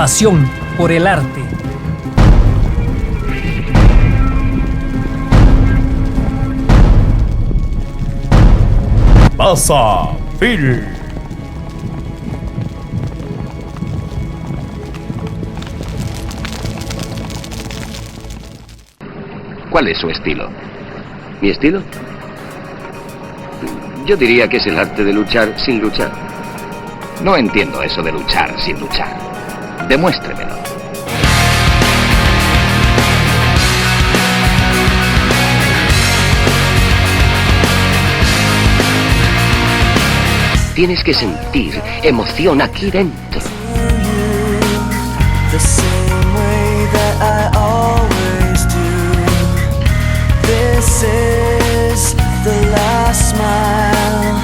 pasión por el arte. Pasa, Phil. ¿Cuál es su estilo? ¿Mi estilo? Yo diría que es el arte de luchar sin luchar. No entiendo eso de luchar sin luchar. Demuéstremelo. Tienes que sentir emoción aquí dentro. This is the last smile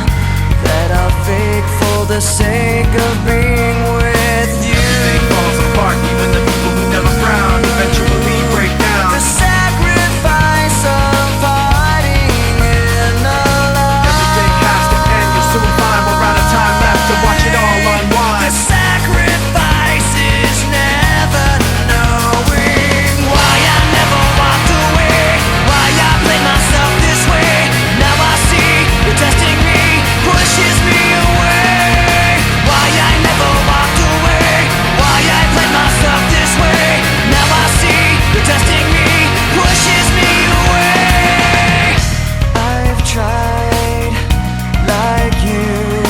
that I'll fake for the sake of being with you. Everything falls apart, even the people who never frown eventually break down. The sacrifice of fighting in the light. Everything has to end, you'll soon find we're out of time left to watch it all unwind. The sacrifice is never knowing why I never walked away, why I played myself this way. Now I see you're testing me, pushes me away. Why I never walked away, why I played myself this way. Now I see you're testing me, pushes me away. I've tried like you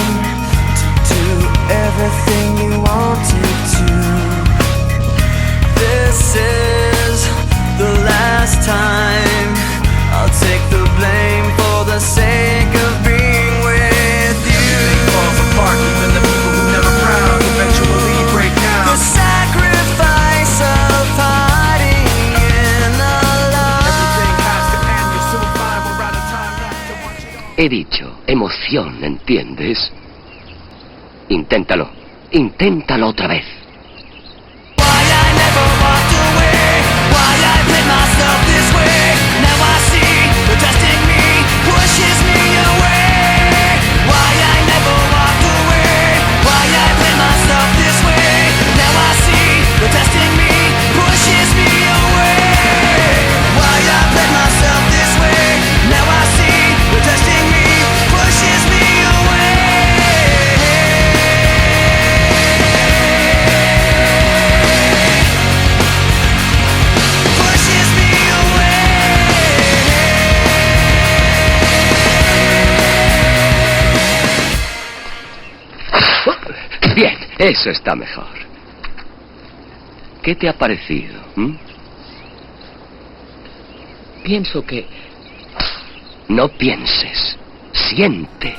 to do everything you wanted to. This is the last time I'll take the blame for the sake of being with you. Everything falls apart, even the people who never frown eventually break down. The sacrifice of hiding in the Everything light. has to end, you'll soon find we're out of time left to watch it all. He dicho, emoción, ¿entiendes? Inténtalo. Inténtalo otra vez. Why I never walked away, why I played myself this way. Now I see you're testing me, pushes me away. Why I never walked away, why I played myself this way. Now I see you're testing me, pushes me away. Why I played myself this way. Now I see you're testing me, pushes me away. Pushes me away. Bien, eso está mejor. ¿Qué te ha parecido? Pienso que... No pienses, siente.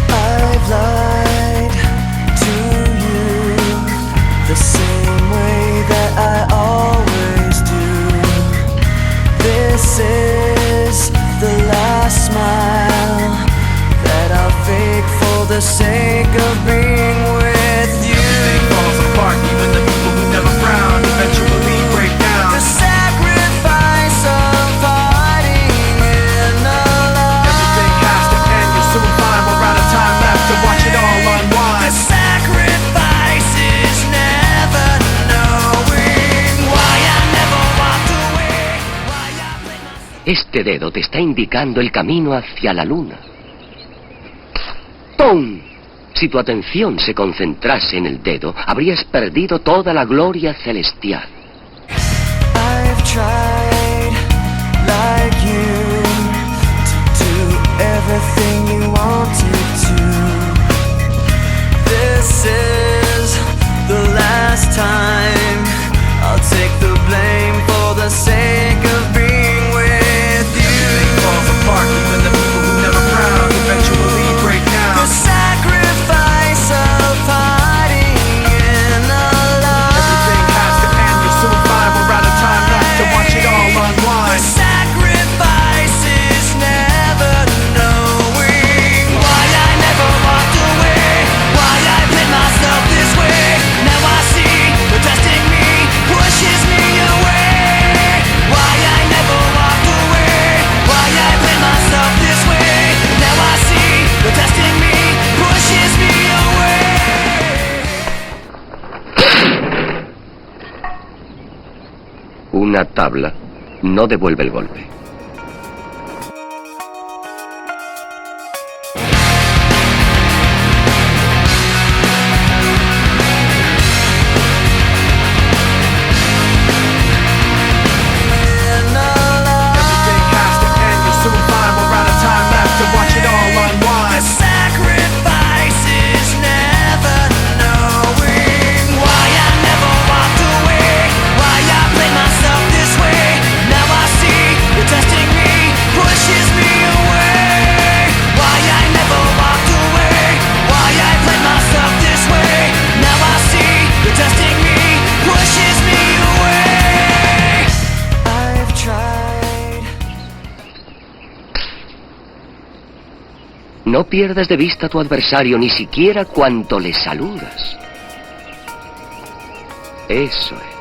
I've lied to you the same way that I always do. This is the last smile that I'll fake for the sake of being with you. Everything falls apart, even the people who never frown eventually break down. The sacrifice of fighting in the light. Everything has to end, you'll soon find we're out of time left to watch it all The unwind. sacrifice is never knowing why I never walked away, why I played myself. Este dedo te está indicando el camino hacia la luna. ¡Pum! Si tu atención se concentrase en el dedo, habrías perdido toda la gloria celestial. I've tried like you to do everything you wanted to. This is the last time I'll take the blame for the sake of being with you. Everything falls apart, even the people who never frown eventually break down. The sacrifice of hiding in the light. Everything has to end, you'll soon find we're out of time left to watch it all Una tabla no devuelve el golpe. Everything has to end. You'll soon find we're out of time left to watch it all unwind. The sacrifice is never knowing why I never walked away, why I played myself this way. Now I see you're testing me, pushes me away. Why I never walked away, why I played myself this way. Now I see you're testing me, pushes me away. I've tried. No pierdas de vista a tu adversario ni siquiera cuando le saludas. Eso es.